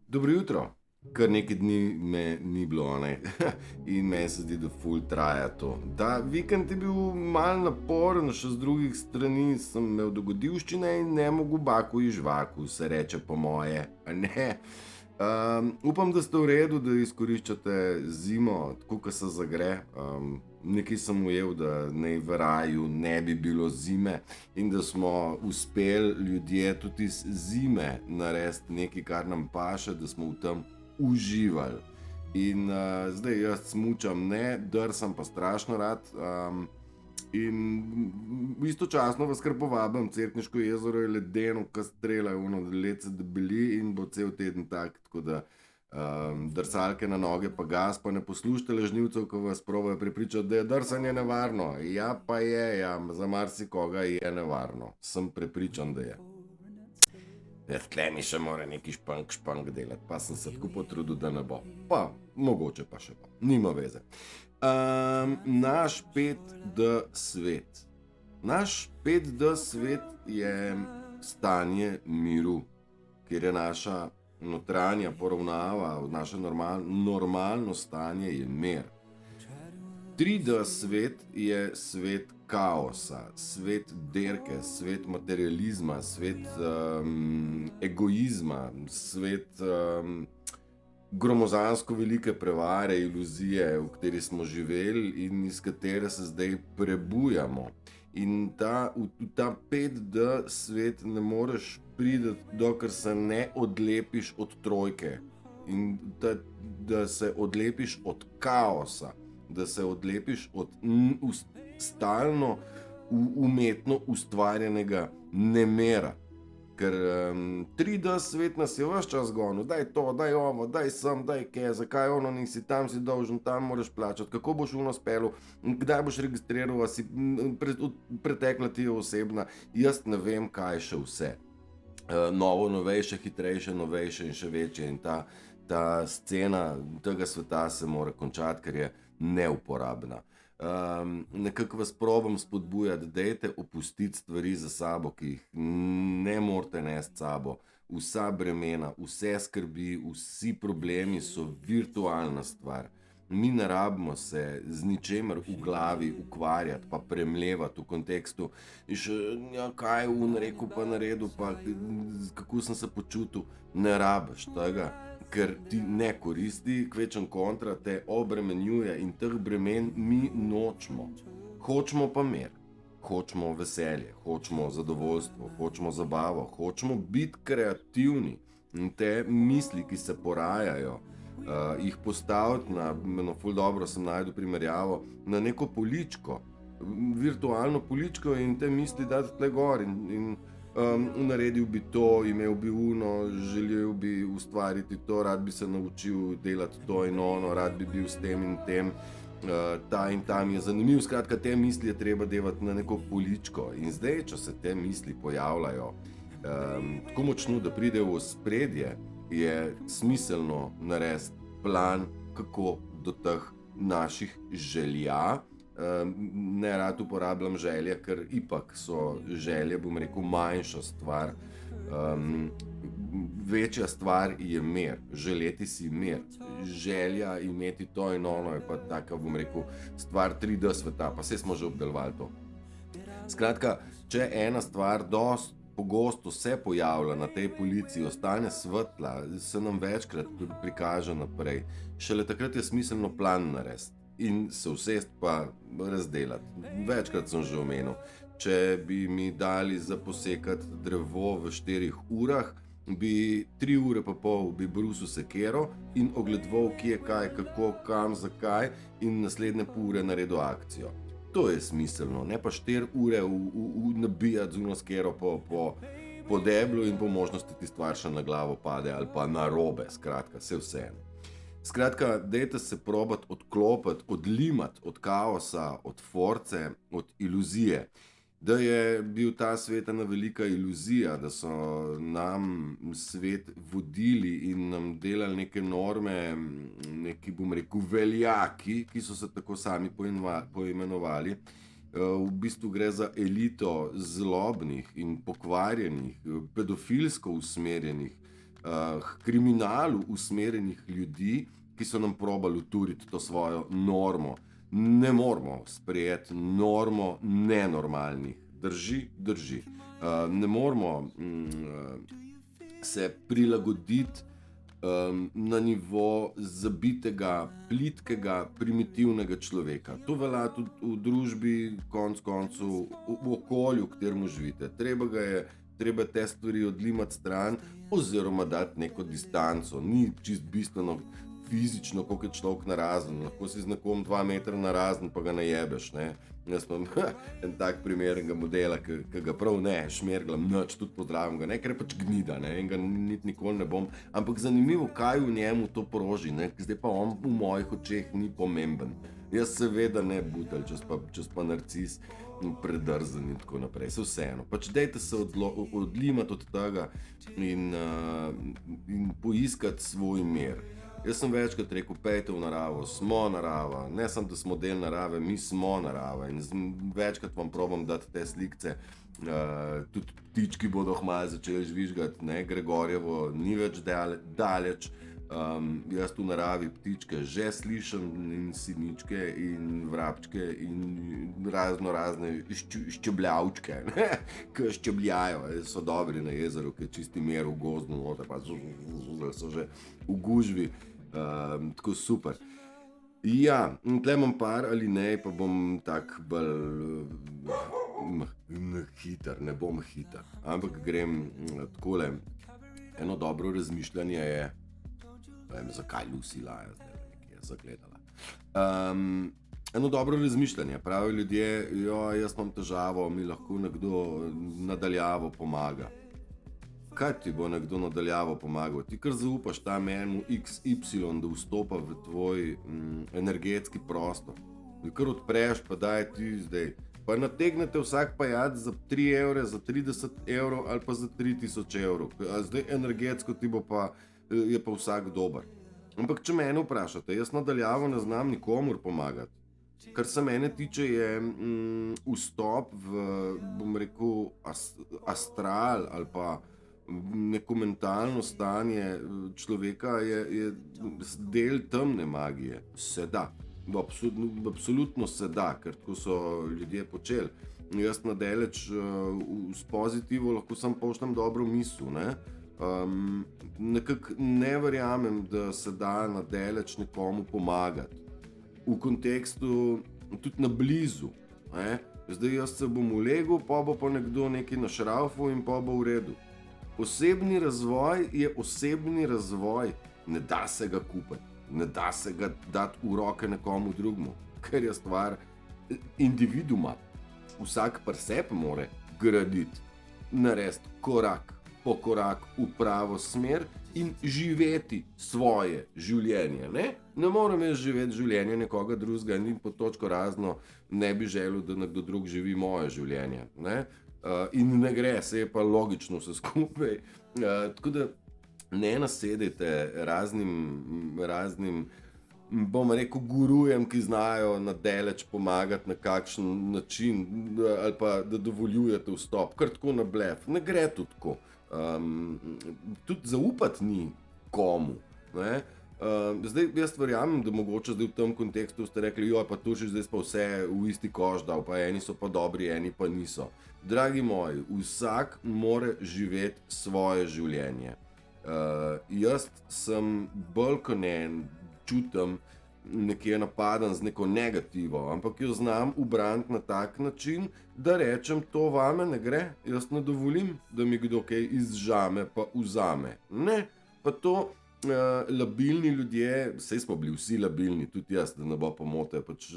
Dobro jutro. Kar nekaj dni me ni bilo, ne? In meni se zdi, da ful traja to. Da, vikend je bil mal naporen, še z drugih strani sem imel dogodivščine in ne mogu baku in žvaku, se reče po moje, a ne? Upam, da ste v redu, da izkoriščate zimo, tako kot se zagre. Nekaj sem ujel, da naj v raju ne bi bilo zime in da smo uspeli ljudje tudi iz zime narediti nekaj, kar nam paše, da smo v tem uživali. In zdaj jaz smučam ne, drsam pa strašno rad. In istočasno vas kar povabim, Cerkniško jezero je ledeno, ko strela, led se debeli in bo cel teden tak, tako da drsalke na noge pa gas, pa ne poslušajte lažnivcev, ko vas probajo prepričati, da je drsanje nevarno. Ja, pa je, ja, za marsikoga je nevarno. Sem prepričan, da je. Ja, tle mi še mora neki špank delati, pa sem se tako potrudil, da ne bo. Pa, mogoče pa še bo. Nima veze. Naš 5D svet. Naš 5D svet je stanje miru, kjer je naša notranja poravnava, naše normalno stanje je mir. 3D svet je svet kaosa, svet derke, svet materializma, svet egoizma, svet gromozansko velike prevare, iluzije, v kateri smo živeli in iz katere se zdaj prebujamo. In v ta 5D svet ne moreš priti, dokler se ne odlepiš od trojke. In da se odlepiš od kaosa, da se odlepiš od stalno umetno ustvarjenega nemera. Ker 3D svet nas je ves čas gonil, daj to, daj ovo, daj sem, daj kaj, zakaj ono nisi, tam si dolžen, tam moraš plačati, kako boš uno spelu, kdaj boš registriral, a si pretekla ti je osebna, jaz ne vem, kaj še vse. Novo, novejše, hitrejše, novejše in še večje in ta scena tega sveta se mora končati, ker je neuporabna. Nekako vas probam spodbujati, dajte opustiti stvari za sabo, ki jih ne morete nesti sabo. Vsa bremena, vse skrbi, vsi problemi so virtualna stvar. Mi ne rabimo se z ničemer v glavi ukvarjati pa premlevati v kontekstu ja, kaj je rekel pa naredil pa kako sem se počutil. Ne rabiš tega, ker ti ne koristi, kvečem kontra te obremenjuje in teh bremen mi nočemo. Hočemo pa mir, hočemo veselje, hočemo zadovoljstvo, hočemo zabavo, hočemo biti kreativni in te misli, ki se porajajo, jih postaviti na ful dobro sem našel primerjavo, na neko poličko, virtualno poličko in te misli dati tle gor in naredil bi to, imel bi uno, želel bi ustvariti to, rad bi se naučil delati to in ono, rad bi bil s tem in tem, ta in tam je zanimiv, skratka te misli je treba delati na neko poličko in zdaj, če se te misli pojavljajo tako močno, da pride v ospredje, je smiselno narediti plan, kako do teh naših želja. Ne rad uporabljam želje, ker ipak so želje, bom rekel, manjša stvar. Večja stvar je mir, želeti si mir. Želja imeti to in ono je pa taka, bom rekel, stvar 3D sveta, pa saj smo že obdelovali to. Skratka, če ena stvar dosti pogosto se pojavlja na tej polici, ostane svetla, se nam večkrat prikaže naprej, šele takrat je smiselno plan narediti in se usesti pa razdelati. Večkrat sem že omenil, če bi mi dali za posekati drevo v 4 urah, bi 3 ure pa pol bi brusil sekero in ogledoval, kje, kaj, kako, kam, zakaj in naslednje pol ure naredil akcijo. To je smiselno, ne pa 4 ure nabijati z uno skero po deblu in po možnosti ti stvar še na glavo pade ali pa na robe, skratka, vseeno. Skratka, dajte se probati odklopiti, odlimati od kaosa, od force, od iluzije. Da je bil ta svet ena velika iluzija, da so nam svet vodili in nam delali neke norme, neki, bom rekel, veljaki, ki so se tako sami poimenovali. V bistvu gre za elito zlobnih in pokvarjenih, pedofilsko usmerjenih, k kriminalu usmerjenih ljudi, ki so nam probali uturiti to svojo normo. Ne moramo sprejeti normo nenormalnih. Drži. Ne moramo se prilagoditi na nivo zabitega, plitkega, primitivnega človeka. To velja tudi v družbi, konec koncev, v okolju, v katerem živite. Treba te stvari odlimati stran oziroma dati neko distanco. Ni čist bistveno fizično, koliko je človek narazen. Lahko si z nekom 2 metra narazen, pa ga najebeš, ne. Jaz imam en tak primernega modela, ki ga prav ne šmerglam nič, tudi pozdravim ga, ne, ker je pač gnida, ne, in ga nikoli ne bom. Ampak zanimivo, kaj v njemu to poroži, ne, zdaj pa on v mojih očeh ni pomemben. Jaz seveda ne butelj, čez pa narcis, predrzen in tako naprej, se vseeno. Pač dajte se odlimati od tega in poiskati svoj mir. Jaz sem večkrat rekel, pejte v naravo, smo narava, ne samo, da smo del narave, mi smo narava in večkrat vam probam dati te slikce, tudi ptički bodo hmalo začeli žvižgati, ne, Gregorjevo ni več daleč, jaz v naravi ptičke že slišim in siničke in vrabčke in razne ščebljavčke, ki ščebljajo, so dobri na jezeru, ki je čisti mir v gozdu, noter pa so že v gužvi. Tako super. Ja, in tle imam par alinej, pa bom tak bolj hiter, ne bom hiter, ampak grem takole. Eno dobro razmišljanje je, ne vem, zakaj Lucy laja, zdaj nekaj je zagledala. Eno dobro razmišljanje, pravi ljudje, jaz imam težavo, mi lahko nekdo nadaljavo pomaga. Kaj ti bo nekdo nadaljavo pomagal? Ti kar zaupaš tam enemu XY, da vstopa v tvoj energetski prostor. Ti kar odpreš, pa daj ti zdaj. Pa nategnete vsak pajac za 3 evre, za 30 evrov ali pa za 3000 evrov. Zdaj energetsko ti bo pa, je pa vsak dober. Ampak če mene vprašate, jaz nadaljavo ne znam nikomur pomagati. Kar se mene tiče je vstop v, bom rekel, astral ali pa neko mentalno stanje človeka je del temne magije. Se da. Absolutno se da, ker tako so ljudje počeli. Jaz nadaleč s pozitivo lahko samo pošljem dobro misel, ne. Nekako ne verjamem, da se da nadaleč nekomu pomagati. V kontekstu tudi na blizu, ne. Zdaj jaz se bom ulegel, pa bo pa nekdo nekaj našraufal in pa bo v redu. Osebni razvoj je osebni razvoj, ne da se ga kupiti, ne da se ga dati v roke nekomu drugmu, ker je stvar individuma. Vsak pri sebi more graditi, narediti korak po korak v pravo smer in živeti svoje življenje, ne? Ne morem jaz živeti življenje nekoga drugega in po točko razno ne bi želel, da nekdo drug živi moje življenje, ne? In ne gre, se je pa logično vse skupaj. Tako da ne nasedajte raznim, bom rekel, gurujem, ki znajo nadaleč pomagati na kakšen način ali pa da dovoljujete vstop, kar tako na blef. Ne gre to tako. Tudi zaupati ni komu, ne? Zdaj jaz verjamem, da mogoče zdaj v tem kontekstu ste rekli, pa to še zdaj pa vse v isti koš dal, pa eni so pa dobri, eni pa niso. Dragi moji, vsak more živeti svoje življenje. Jaz sem bolj kot ne čutim nekje napadan z neko negativo, ampak jo znam ubraniti na tak način, da rečem, to vame ne gre, jaz ne dovolim, da mi kdo kaj izžame pa vzame. Ne, pa to labilni ljudje, saj smo bili vsi labilni, tudi jaz, da ne bo pomote, pač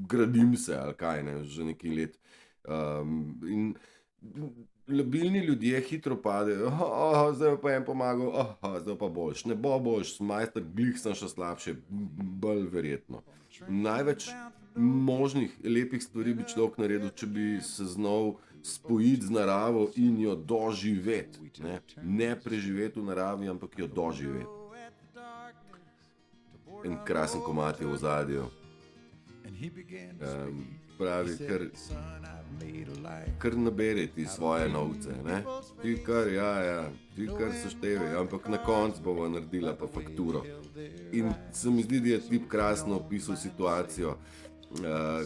gradim se ali kaj, ne, že nekaj let. In labilni ljudje hitro padejo, zdaj pa en pomagal, zdaj pa boljš, ne bo boljš, majster, glih sem še slabše, bolj verjetno. Največ možnih lepih stvari bi človek naredil, če bi se znal spojiti z naravo in jo doživeti, ne preživeti v naravi, ampak jo doživeti. En krasen komad je v ozadju. pravi, kar naberi ti svoje novce, ne? Ti kar seštevi, ampak na koncu bova naredila pa fakturo. In se mi zdi, da je tip krasno opisal situacijo.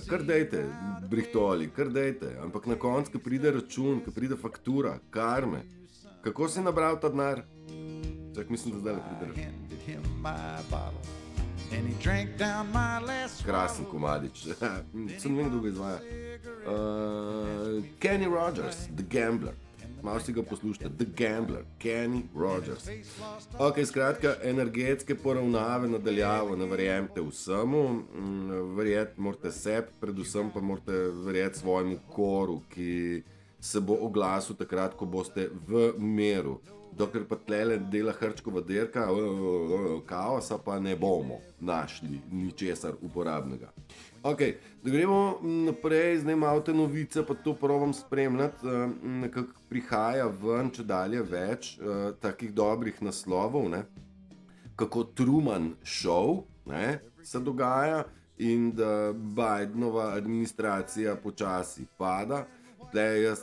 Kar dejte, brihtoli, kar dejte, ampak na koncu, ko pride račun, ko pride faktura, karme, kako si nabral ta denar? Čak, mislim, da zdaj ne pride račun. Krasen komadič. Sem vem, kdo ga izvaja. Kenny Rogers, The Gambler. Malo si ga poslušajte, The Gambler, Kenny Rogers. Ok, skratka, energetske poravnave nadaljavo, ne verjemte vsemu, verjeti morate sebi, predvsem pa morate verjeti svojemu koru, ki se bo oglasil takrat, ko boste v miru. Dokler pa tlele dela hrčkova derka, kaosa pa ne bomo našli ničesar uporabnega. Ok, da gremo naprej, zdaj malo te novice, pa to probam spremljati, nekako prihaja ven, če dalje več takih dobrih naslovov, ne? Kako Truman Show, ne, se dogaja in da Bidenova administracija počasi pada. Tlej jaz,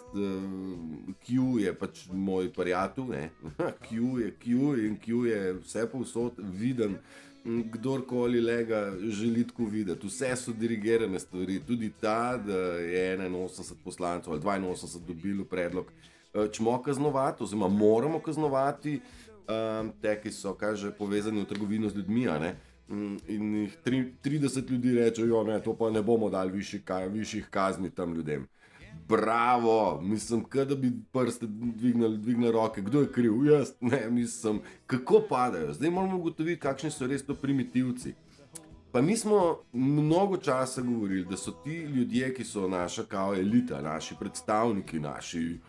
Q je pač moj prijatelj, ne, Q in Q je vse povsod viden, kdorkoli lega želi tako videti. Vse so dirigirane stvari, tudi ta, da je 81 poslancev ali 82 dobilo predlog, čmo kaznovati, oziroma moramo kaznovati te, ki so, kaže, povezani v trgovino z ljudmi, a ne. In jih 30 ljudi reče, jo ne, to pa ne bomo dali višjih kazni tam ljudem. Bravo, mislim, da bi prste dvignili roke, kdo je kriv, jaz, ne, mislim, kako padajo, zdaj moramo ugotoviti, kakšni so res to primitivci. Pa mi smo mnogo časa govorili, da so ti ljudje, ki so naša kao elita, naši predstavniki, naši,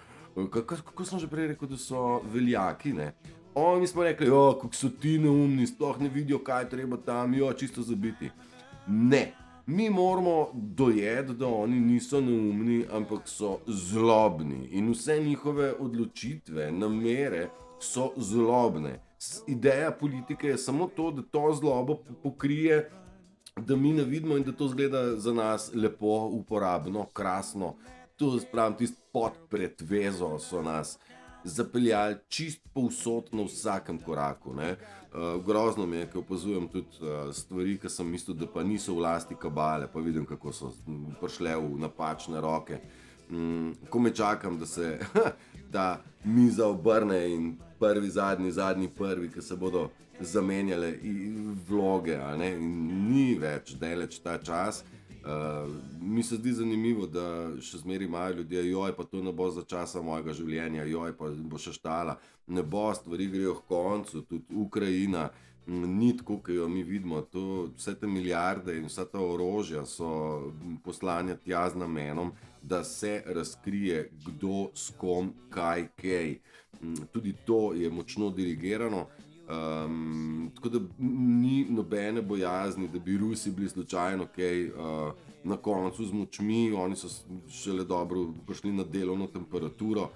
kako sem že prej rekel, da so veljaki, ne. Mi smo rekli, kako so ti neumni, sploh ne vidijo, kaj treba tam, čisto zabiti. Ne. Mi moramo dojeti, da oni niso neumni, ampak so zlobni in vse njihove odločitve, namere so zlobne. Ideja politike je samo to, da to zlobo pokrije, da mi ne vidimo in da to izgleda za nas lepo, uporabno, krasno. To spravim, tisti pod pretvezo so nas zapeljali čist povsod na vsakem koraku, ne. Grozno mi je, ko opazujem tudi stvari, ki sem mislil, da pa niso v lasti kabale, pa vidim, kako so prišle v napačne roke. Ko me čakam, da se ta miza obrne in prvi, zadnji, prvi, ki se bodo zamenjale vloge, a ne, in ni več daleč ta čas. Mi se zdi zanimivo, da še zmeri imajo ljudje, pa to ne bo za časa mojega življenja, pa bo še štala. Ne bo, stvari grejo k koncu, tudi Ukrajina ni tako, ki jo mi vidimo, to, vse te milijarde in vsa ta orožja so poslanja tja z namenom, da se razkrije, kdo s kom, kaj. Tudi to je močno dirigirano. Tako da ni nobene bojazni, da bi Rusi bili slučajno na koncu z močmi, oni so šele dobro prišli na delovno temperaturo,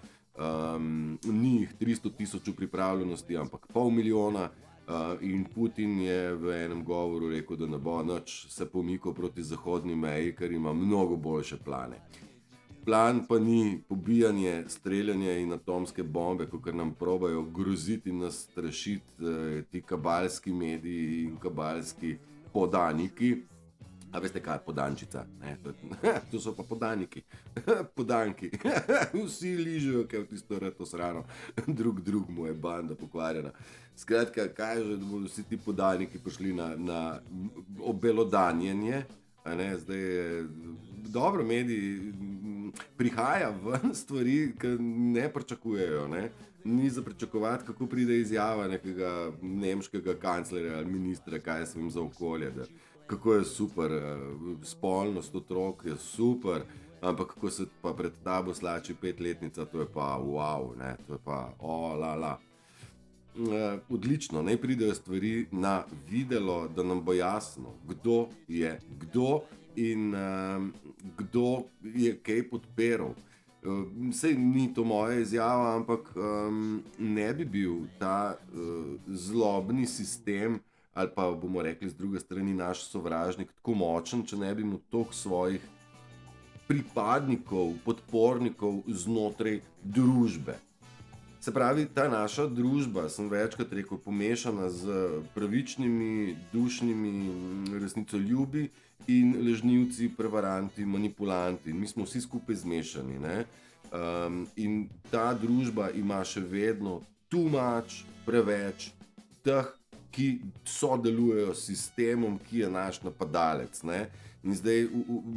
ni jih 300,000 v pripravljenosti, ampak 500,000, in Putin je v enem govoru rekel, da ne bo nič se pomikal proti zahodni meji, ker ima mnogo boljše plane. Plan pa ni pobijanje, streljanje in atomske bombe, kakor nam probajo groziti in nas strašiti ti kabalski mediji in kabalski podaniki. A veste kaj je podančica? To so pa podaniki. Podanki. Vsi ližejo, kaj v tisto reto srano. Drug mu je banda pokvarjena. Skratka, kaže, da bodo vsi ti podaniki prišli na obelodanjenje. Zdaj je dobro, mediji prihaja ven stvari, ki ne pričakujejo, ne. Ni za pričakovati, kako pride izjava nekega nemškega kanclerja ali ministra, kaj je svojim za okolje, da kako je super, spolnost otrok je super, ampak kako se pa pred tabo slači 5-letnica, to je pa wow, ne, to je pa la. Odlično, naj pridejo stvari na videlo, da nam bo jasno, kdo je kdo in kdo je kaj podpiral. Sej ni to moja izjava, ampak ne bi bil ta zlobni sistem ali pa bomo rekli z druge strani naš sovražnik tako močen, če ne bi mu toliko svojih pripadnikov, podpornikov znotraj družbe. Se pravi, ta naša družba, sem večkrat rekel, pomešana z pravičnimi, dušnimi resnicoljubi in lažnivci, prevaranti, manipulanti. Mi smo vsi skupaj zmešani, ne? In ta družba ima še vedno preveč teh, ki sodelujejo s sistemom, ki je naš napadalec, ne? In zdaj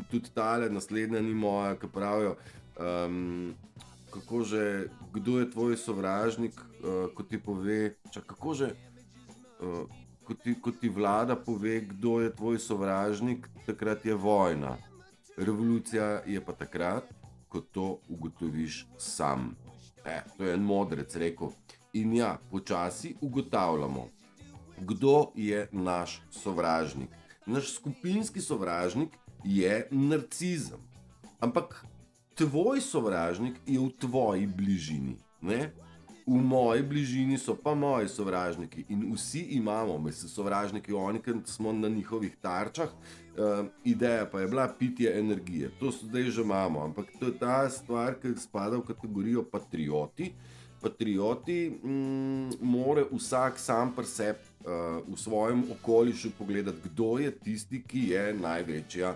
tudi tale naslednja ni moja, ki pravijo, kako že, kdo je tvoj sovražnik, ko ti pove, kako že, ko ti vlada pove, kdo je tvoj sovražnik, takrat je vojna. Revolucija je pa takrat, ko to ugotoviš sam. To je en modrec rekel. In ja, počasi ugotavljamo, kdo je naš sovražnik. Naš skupinski sovražnik je narcizem. Ampak tvoj sovražnik je v tvoji bližini, ne? V moji bližini so pa moji sovražniki in vsi imamo, sovražniki, oni, ki smo na njihovih tarčah, ideja pa je bila pitje energije. To zdaj že imamo, ampak to je ta stvar, ki spada v kategorijo patrioti. Patrioti mora vsak sam pri sebi v svojem okolišu pogledati, kdo je tisti, ki je največja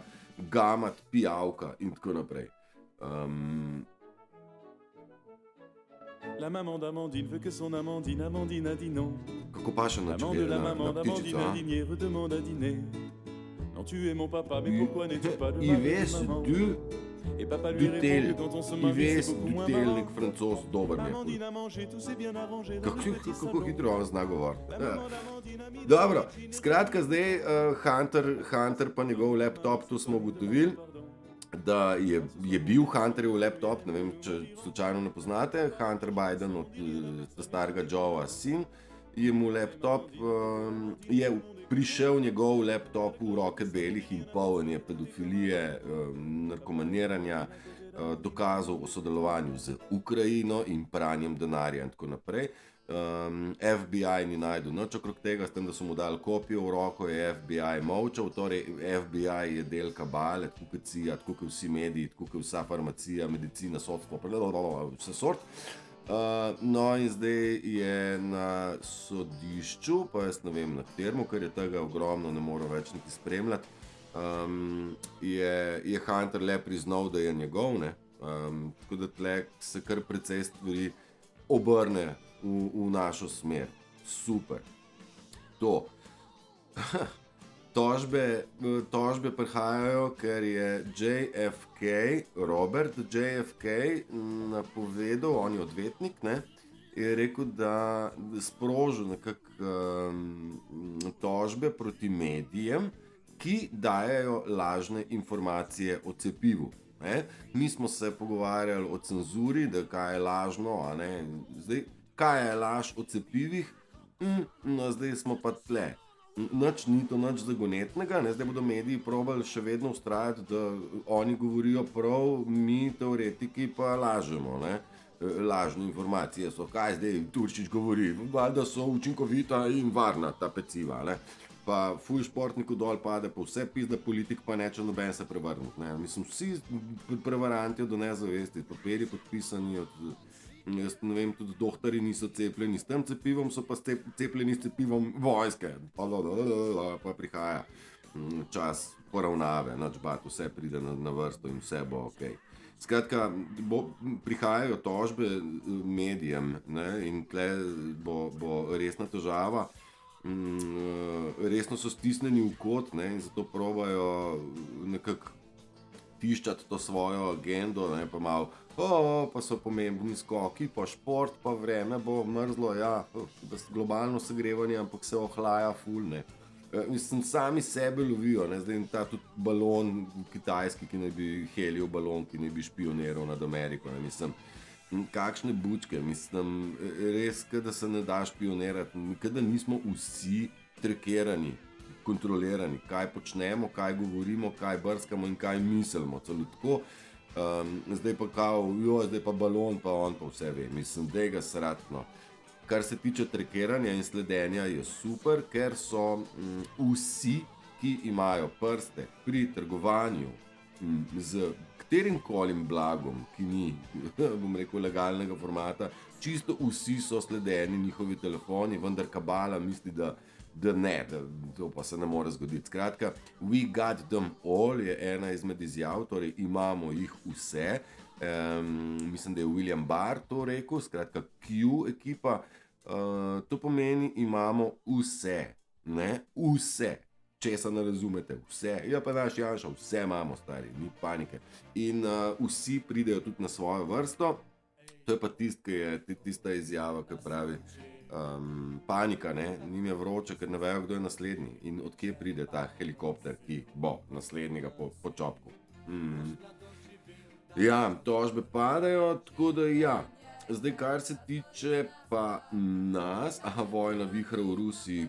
gamat, pijavka in tako naprej. La maman d'Amandine veut que son Amandine, Amandine a dit non. Kako pa še Maman de la maman d'Amandine indignée redemande à dîner. Non, tu es mon papa, mais pourquoi n'es-tu pas de ma maman? Et papa lui répond que quand on se marie, c'est beaucoup moins marrant. Francos, dober Amandine a mangé, tout s'est bien arrangé dans le petit Kako salon. hitro on zna govoriti. La maman d'Amandine a mis Dobro, skratka zdaj Hunter pa njegov laptop, to smo ugotovili, da je bil Hunterjev laptop, ne vem, če slučajno ne poznate, Hunter Biden od starega Joea sin, je mu laptop, je prišel njegov laptop v roke belih in poln je pedofilije, narkomaniranja, dokazov o sodelovanju z Ukrajino in pranjem denarja in tako naprej. FBI ni najdel nič okrog tega, s tem, da so mu dali kopijo v roko, je FBI molčal, torej FBI je del kabale, tako kot CIA, tako kot vsi mediji, tako kot vsa farmacija, medicina, sodstvo, vse sort. No in zdaj je na sodišču, pa jaz ne vem na kateremu, ker je tega ogromno, ne moram več niti spremljati, je Hunter le priznal, da je njegov, ne? Tako da tle se kar precej stvari obrne v našo smer. Super. To. Tožbe prihajajo, ker je JFK, Robert JFK napovedal, on je odvetnik, ne, je rekel, da sprožil nekako tožbe proti medijem, ki dajejo lažne informacije o cepivu. Ne. Mi smo se pogovarjali o cenzuri, da kaj je lažno, a ne, zdaj, kaj je laž o cepivih, no zdaj smo pa tle. Nič ni to nič zagonetnega, ne? Zdaj bodo mediji probali še vedno vztrajati, da oni govorijo prav, mi teoretiki pa lažemo, ne? Lažne informacije so, kaj zdaj Turčič govori, da so učinkovita in varna ta peciva, ne? Pa ful športniku dol pade, pa vse pizda politik, pa neče noben se prevrniti, ne? Mislim, vsi prevaranti do nezavesti, papiri podpisani od... Jaz ne vem, tudi doktori niso cepljeni s tem cepivom, so pa cepljeni s cepivom vojske. Pa prihaja čas poravnave, nič bat, vse pride na vrsto in vse bo okej. Skratka, prihajajo tožbe medijem, ne, in tle bo resna težava. Resno so stisnjeni v kot, ne, in zato probajo nekako tiščati to svojo agendo, ne, pa malo pa so pomembni skoki, pa šport, pa vreme bo mrzlo, ja, globalno segrevanje, ampak se ohlaja ful, ne. Mislim, sami sebe lovijo, ne, zdaj ta tudi balon kitajski, ki naj bi helijev balon, ki naj bi špioniral nad Ameriko, ne, mislim, kakšne bučke, mislim, res, kada se ne da špionirati, kada nismo vsi trekirani, kontrolirani, kaj počnemo, kaj govorimo, kaj brskamo in kaj mislimo, celo tako. Zdaj pa kao, zdaj pa balon, pa on pa vse ve, mislim, da ga sratno. Kar se tiče trekiranja in sledenja je super, ker so vsi, ki imajo prste pri trgovanju z katerim kolim blagom, ki ni, bom rekel, legalnega formata, čisto vsi so sledeni njihovi telefoni, vendar kabala misli, da ne, da to pa se ne more zgoditi. Skratka, we got them all je ena izmed izjav, torej imamo jih vse. Mislim, da je William Barr to rekel, skratka Q ekipa, to pomeni imamo vse, ne, vse, česa ne razumete, vse, ja pa naš Janša, vse imamo, stari, ni panike. In vsi pridejo tudi na svojo vrsto, to je pa tista izjava, ki pravi, panika, ne, njim je vroče, ker ne vejo, kdo je naslednji in odkje pride ta helikopter, ki bo naslednjega po čopku. Ja, tožbe padajo, tako da ja. Zdaj, kar se tiče pa nas, vojna vihra v Rusiji,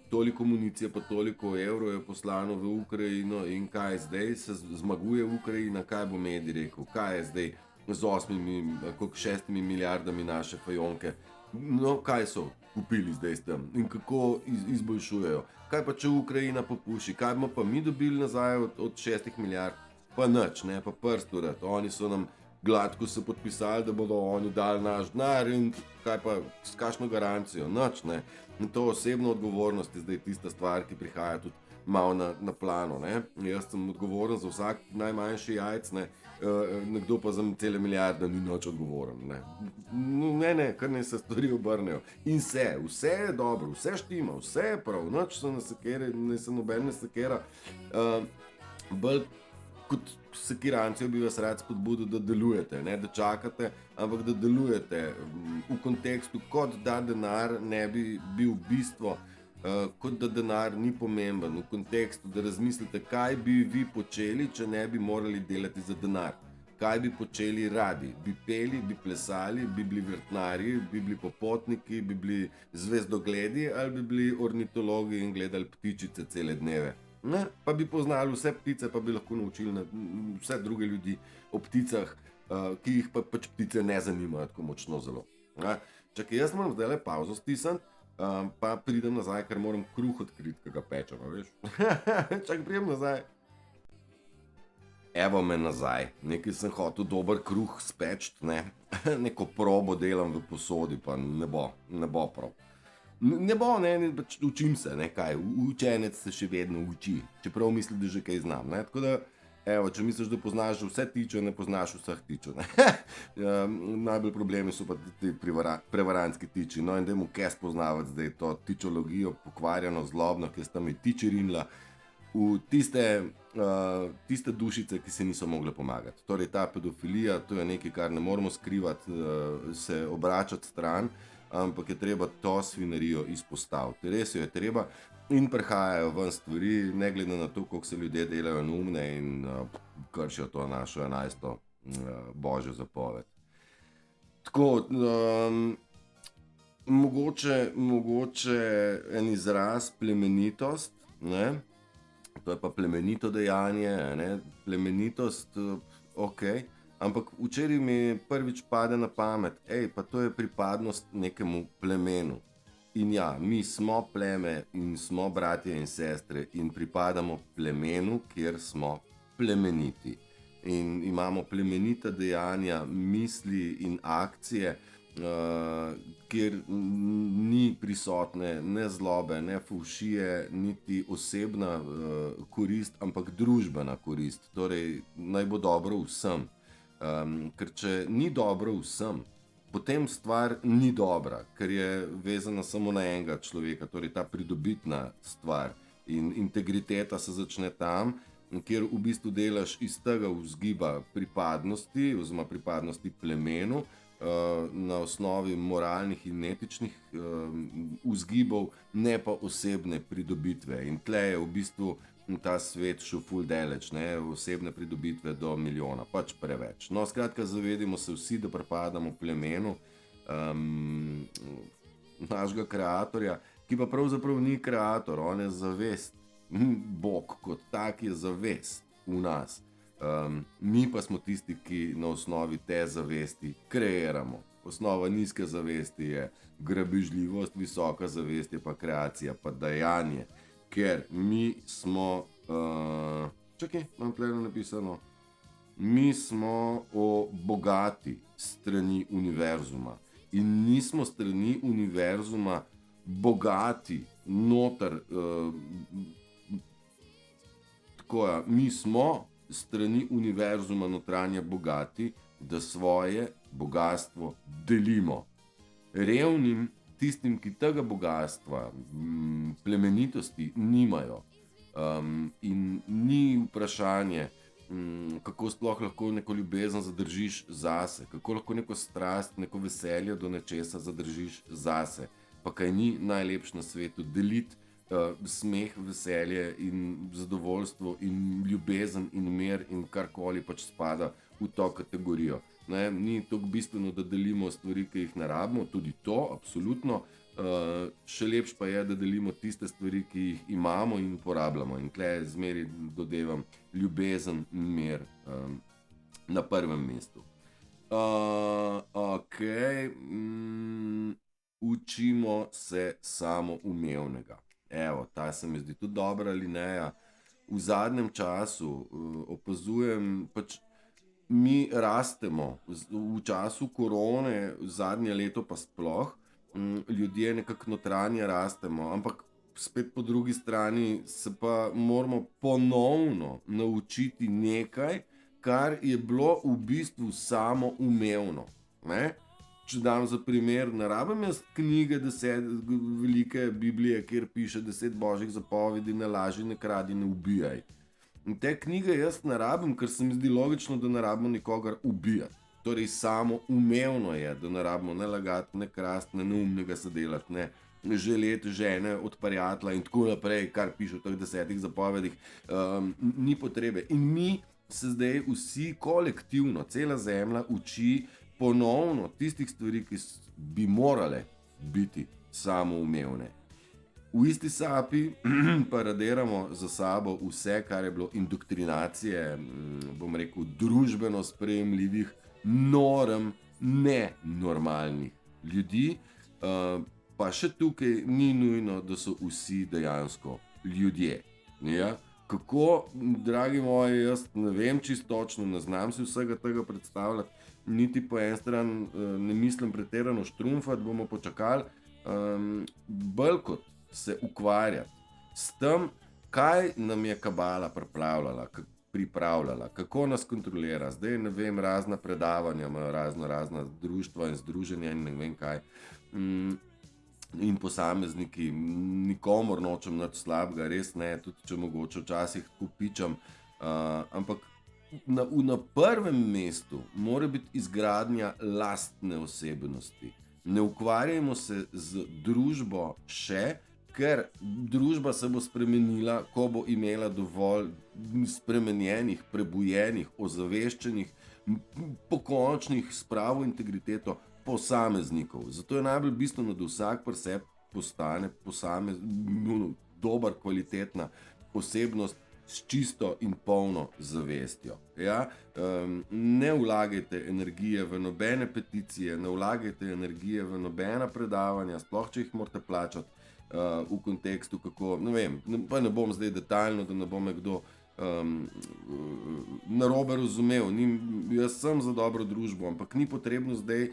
toliko municije pa toliko evrov je poslano v Ukrajino in kaj zdaj, se zmaguje Ukrajina, kaj bo medij rekel, kaj je zdaj z 6 milijardami naše fajonke, no kaj so kupili zdaj s tem in kako izboljšujejo, kaj pa če Ukrajina popuši, kaj bomo pa mi dobili nazaj od 6 milijard, pa nič, ne, pa prst urad, oni so nam gladko se podpisali, da bodo oni dali naš denar in kaj pa, s kakšno garancijo, nič, ne. In to osebno odgovornost je zdaj tista stvar, ki prihaja tudi malo na plano, ne. Jaz sem odgovoren za vsak najmanjši jajc, ne, nekdo pa za cele milijarde ni nič odgovoren, ne. Ne, kar ne se stvari obrnejo. In vse je dobro, vse štima, vse je prav, nič se ne sekere, ne se noben ne sekera. Bolj kot sekirancijo bi vas rad spodbudil, da delujete, ne da čakate, ampak da delujete v kontekstu, kot da denar ne bi bil bistvo, kot da denar ni pomemben, v kontekstu, da razmislite, kaj bi vi počeli, če ne bi morali delati za denar. Kaj bi počeli radi? Bi peli, bi plesali, bi bili vrtnarji, bi bili popotniki, bi bili zvezdogledi ali bi bili ornitologi in gledali ptičice cele dneve. Ne, pa bi poznali vse ptice, pa bi lahko naučili vse druge ljudi o pticah, ki jih pač ptice ne zanimajo tako močno zelo. Čakaj, jaz moram zdaj pauzo stisniti, pa pridem nazaj, ker moram kruh odkriti, ki ga pečemo, veš. Čakaj, pridem nazaj. Evo me nazaj, nekaj sem hotel dober kruh spečiti, ne. Neko probo delam v posodi, pa ne bo prav. Ne bo, pač učim se, ne, kaj, učenec se še vedno uči, čeprav misli, da že kaj znam, ne, tako da, evo, če misliš, da poznaš vse tiče, ne poznaš vseh tičev, ne, najbolj problemi so pa ti prevarantski tiči, no, in dajmo kaj spoznavati zdaj to tičologijo, pokvarjeno, zlobno, ki je s tam je tičerinila, v tiste dušice, ki se niso mogle pomagati, torej ta pedofilija, to je nekaj, kar ne moramo skrivati, se obračati stran, ampak je treba to svinarijo izpostaviti. Res jo je treba in prihajajo ven stvari, ne glede na to, koliko se ljudje delajo neumne in kršijo to našo 11. Božjo zapoved. Tako, mogoče en izraz plemenitost, ne? To je pa plemenito dejanje, ne? Plemenitost, okej. Ampak včeraj mi prvič pade na pamet, pa to je pripadnost nekemu plemenu. In ja, mi smo pleme in smo bratje in sestre in pripadamo plemenu, kjer smo plemeniti. In imamo plemenita dejanja, misli in akcije, kjer ni prisotne ne zlobe, ne fovšije, niti osebna korist, ampak družbena korist. Torej, naj bo dobro vsem. Ker če ni dobro vsem, potem stvar ni dobra, ker je vezana samo na enega človeka, torej ta pridobitna stvar. In integriteta se začne tam, kjer v bistvu delaš iz tega vzgiba pripadnosti, oziroma pripadnosti plemenu, na osnovi moralnih in etičnih vzgibov, ne pa osebne pridobitve. In tle je v bistvu ta svet šel ful daleč, ne, osebne pridobitve do milijona, pač preveč. No, skratka, zavedimo se vsi, da pripadamo plemenu našega kreatorja, ki pa pravzaprav ni kreator, on je zavest. Bog kot tak je zavest v nas. Mi pa smo tisti, ki na osnovi te zavesti kreiramo. Osnova nizke zavesti je grabežljivost, visoka zavest je pa kreacija, pa dajanje. Ker mi smo, čakaj, imam tle napisano, Mi smo bogati strani univerzuma in nismo strani univerzuma bogati noter. Mi smo strani univerzuma notranje bogati, da svoje bogatstvo delimo. Revnim, tistim, ki tega bogatstva, plemenitosti nimajo. In ni vprašanje, kako sploh lahko neko ljubezen zadržiš zase, kako lahko neko strast, neko veselje do nečesa zadržiš zase. Pa kaj ni najlepše na svetu, deliti smeh, veselje in zadovoljstvo in ljubezen in mir in karkoli pač spada v to kategorijo. Ne, ni tako bistveno, da delimo stvari, ki jih ne rabimo, tudi to, absolutno. Še lepše pa je, da delimo tiste stvari, ki jih imamo in uporabljamo. In tukaj zmeri dodevam ljubezen, mir na prvem mestu. Učimo se samoumevnega. Evo, ta se mi zdi tudi dobra alineja. V zadnjem času opazujem, pač mi rastemo. V času korone, zadnje leto pa sploh, ljudje nekako notranje rastemo, ampak spet po drugi strani se pa moramo ponovno naučiti nekaj, kar je bilo v bistvu samoumevno. Ne? Če dam za primer, ne rabim jaz knjige 10 velike Biblije, kjer piše 10 božjih zapovedi, ne laži, ne kradi, ne ubijaj. In te knjige jaz ne rabim, ker se mi zdi logično, da ne rabimo nikogar ubijati. Torej samoumevno je, da ne rabimo ne lagati, ne krasti, ne neumnega se delati, ne želeti žene od prijatelja in tako naprej, kar piše v teh 10 zapovedih, ni potrebe. In mi se zdaj vsi kolektivno, cela zemlja uči ponovno tistih stvari, ki bi morale biti samoumevne. V isti sapi pa radiramo za sabo vse, kar je bilo indoktrinacije, bom rekel, družbeno sprejemljivih norm nenormalnih ljudi, pa še tukaj ni nujno, da so vsi dejansko ljudje. Ja? Kako, dragi moji, jaz ne vem čisto točno, ne znam si vsega tega predstavljati, niti po en stran ne mislim pretirano štrumfati, bomo počakali, bolj kot se ukvarjati s tem, kaj nam je kabala pripravljala, kako nas kontrolira. Zdaj ne vem, razna predavanja, razna društva in združenja in ne vem kaj. In posamezniki, nikomor nočem nič slabega, res ne, tudi če mogoče včasih tako pičam, ampak na prvem mestu mora biti izgradnja lastne osebnosti. Ne ukvarjajmo se z družbo še, ker družba se bo spremenila, ko bo imela dovolj spremenjenih, prebujenih, ozaveščenih, pokončnih s pravo integriteto posameznikov. Zato je najbolj bistveno, da vsak pri sebi postane dober, kvalitetna osebnost s čisto in polno zavestjo. Ja? Ne vlagajte energije v nobene peticije, ne vlagajte energije v nobena predavanja, sploh če jih morate plačati v kontekstu, kako, ne vem, pa ne bom zdaj detaljno, da ne bo me kdo narobe razumel. Jaz sem za dobro družbo, ampak ni potrebno zdaj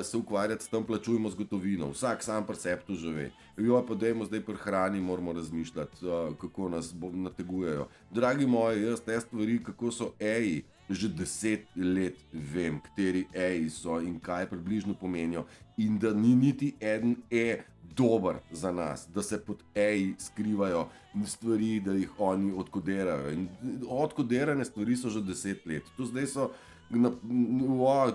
se ukvarjati s tem, plačujemo z gotovino. Vsak sam pri sebi to že ve. Jo, pa dajmo zdaj pri hrani, moramo razmišljati, kako nas nategujejo. Dragi moji, jaz te stvari, kako so eji, že 10 let vem, kateri eji so in kaj približno pomenijo. In da ni niti eden dober za nas, da se pod eji skrivajo stvari, da jih oni odkodirajo. In odkodirane stvari so že 10 let. To zdaj so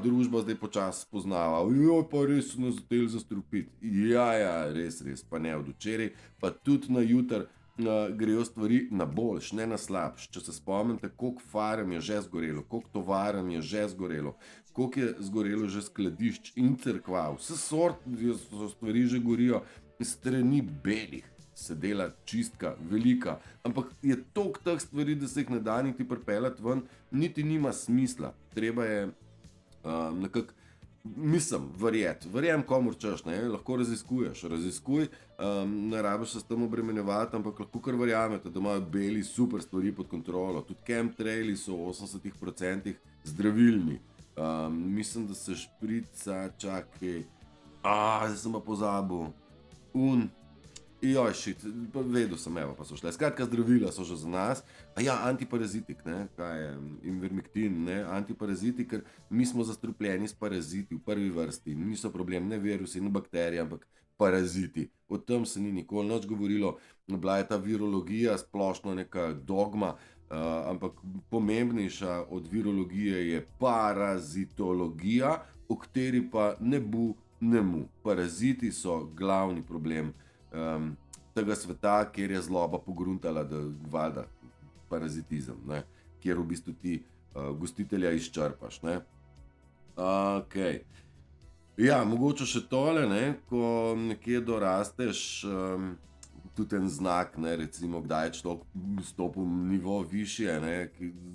družba zdaj počasi spoznava. Jo, pa res so nas hoteli zastrupiti. Ja, res, pa ne od včeraj, pa tudi na jutr grejo stvari na boljš, ne na slabš. Če se spomnite, koliko farm je že zgorelo, koliko tovarn je že zgorelo, koliko je zgorelo že skladišč in cerkva, vse stvari že gorijo, strani belih se dela čistka velika, ampak je toliko teh stvari, da se jih ne da niti pripeljati ven, niti nima smisla. Treba je nekako Mislim, verjem, komur češ, ne, lahko raziskuj, ne rabiš se s tem obremenjevati, ampak lahko kar verjamete, da imajo beli super stvari pod kontrolo. Tudi chemtraili so v 80% zdravilni. Mislim, da se šprica, čakaj, zdaj sem pa pozabil, vedel sem, evo, pa so šle. Skratka, zdravila so že za nas. Antiparazitik, ne, kaj je, Ivermectin, ne, antiparazitik, ker mi smo zastrupljeni s paraziti v prvi vrsti. Niso problem ne virusi, ne bakterije, ampak paraziti. O tem se ni nikoli nič govorilo. Bila je ta virologija splošno neka dogma, ampak pomembnejša od virologije je parazitologija, o kateri pa ne bu, ne mu. Paraziti so glavni problem tega sveta, kjer je zloba pogruntala, da valjda parazitizem, ne? Kjer v bistvu ti gostitelja izčrpaš. Ne? Okay. Mogoče še tole, ne? Ko nekje dorasteš, tudi en znak, ne? Recimo, kdaj je človek stopil nivo višje, ne?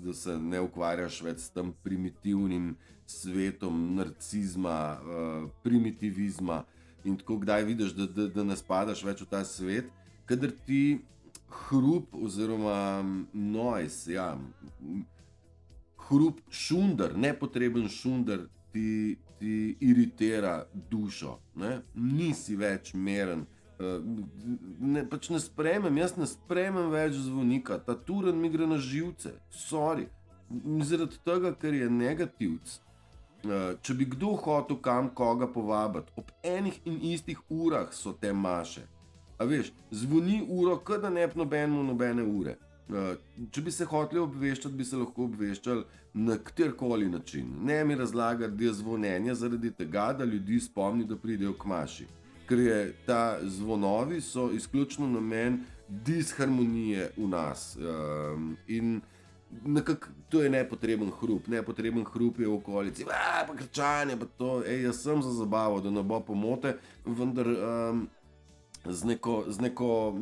Da se ne ukvarjaš več s tem primitivnim svetom narcizma, primitivizma, in tako kdaj vidiš, da ne spadaš več v ta svet, kadar ti hrup oziroma noise, hrup, šunder, nepotreben šunder ti iritira dušo, ne? Nisi več meren, jaz ne sprejmem več zvonika, ta turen mi gre na živce, sorry, zaradi tega, ker je negativc. Če bi kdo hotel kam koga povabiti, ob enih in istih urah so te maše. A veš, zvoni uro, kada ne bi nobene ure. Če bi se hoteli obveščati, bi se lahko obveščali na katerkoli način. Ne mi razlagati, da je zvonjenje zaradi tega, da ljudi spomni, da pridejo k maši. Ker je ta zvonovi so izključno namen disharmonije v nas. In nekako to je nepotreben hrup je v okolici, pa krčanje, pa to, jaz sem za zabavo, da ne bo pomote, vendar z neko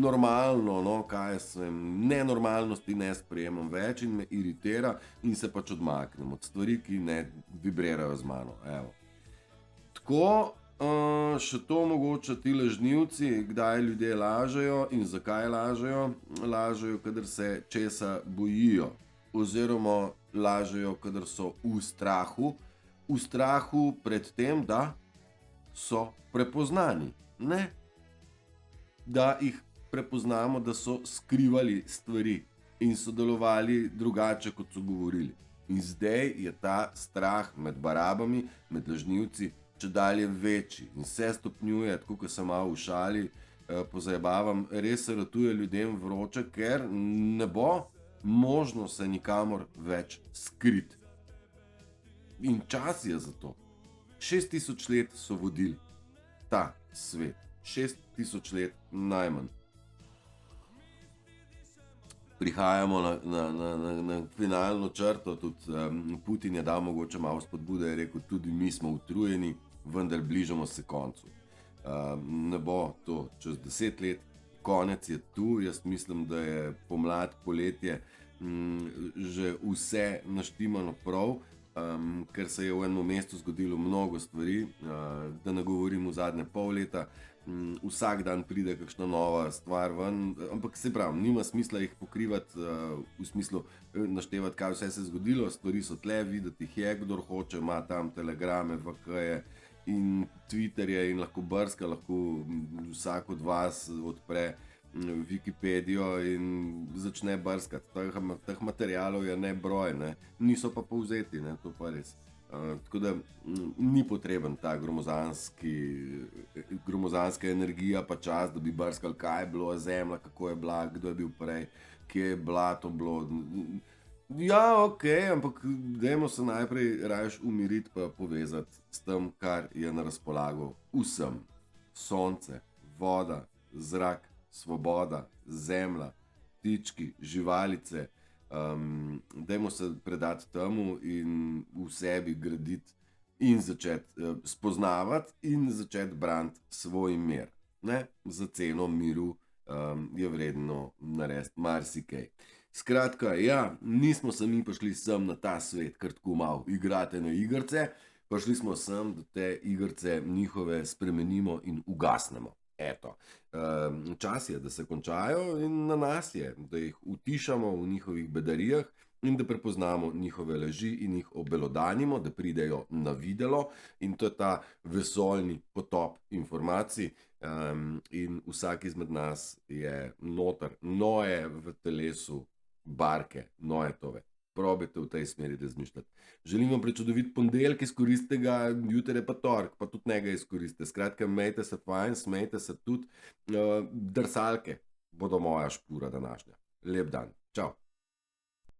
normalno, no, kaj sem, nenormalnosti ne sprejemam več in me iritira in se pač odmaknem od stvari, ki ne vibrirajo z mano, evo. Tako, še to mogoče ti lažnivci, kdaj ljudje lažejo in zakaj lažejo. Lažejo, kadar se česa bojijo, oziroma lažejo, kadar so v strahu. V strahu pred tem, da so prepoznani, ne? Da jih prepoznamo, da so skrivali stvari in so delovali drugače, kot so govorili. In zdaj je ta strah med barabami, med lažnivci, če dalje večji in se stopnjuje, tako kot se malo v šali pozajebavam, res se ratuje ljudem vroče, ker ne bo možno se nikamor več skriti. In čas je za to. 6000 let so vodili ta svet. 6000 let najmanj. Prihajamo na finalno črto, tudi Putin je dal mogoče malo spodbude, je rekel, tudi mi smo utrujeni, vendar bližamo se koncu. Ne bo to čez 10 let, konec je tu, jaz mislim, da je pomlad, poletje že vse naštimano prav, ker se je v enem mestu zgodilo mnogo stvari, da ne govorim v zadnje pol leta, vsak dan pride kakšna nova stvar ven, ampak se pravi, nima smisla jih pokrivati, v smislu naštevati, kaj vse se je zgodilo, stvari so tle, videti jih je, kdor hoče, ima tam telegrame, VK-je in Twitterje in lahko brska, lahko vsak od vas odpre Wikipedijo in začne brskati. Teh materialov je nebroj, ne? Niso pa povzeti, ne? To pa res. Tako da ni potreben ta gromozanska energija pa čas, da bi brskali, kaj je bilo zemlja, kako je bila, kdo je bil prej, kje je blato bilo. Ja, okej, ampak dajmo se najprej rajš umiriti pa povezati s tem, kar je na razpolago vsem. Sonce, voda, zrak, svoboda, zemlja, ptički, živalice. Dajmo se predati temu in v sebi graditi in začeti spoznavati in začeti braniti svoj mir. Ne? Za ceno miru je vredno narediti marsikaj. Skratka, ja, nismo se mi prišli sem na ta svet, kar tako malo igrate na igrce, prišli smo sem, da te igrice njihove spremenimo in ugasnemo. Eto. Čas je, da se končajo in na nas je, da jih utišamo v njihovih bedarijah in da prepoznamo njihove laži in jih obelodanimo, da pridejo na videlo, in to je ta vesoljni potop informacij. In vsak izmed nas je noter, noje v telesu, barke, noje tove. Probajte v tej smeri razmišljati. Želim vam prečudovit ponedeljek, izkoristite ga, jutri je pa torek, pa tudi njega izkoristite. Skratka, imejte se fajn, smejte se tudi. Drsalke bodo moja špura današnja. Lep dan. Čau.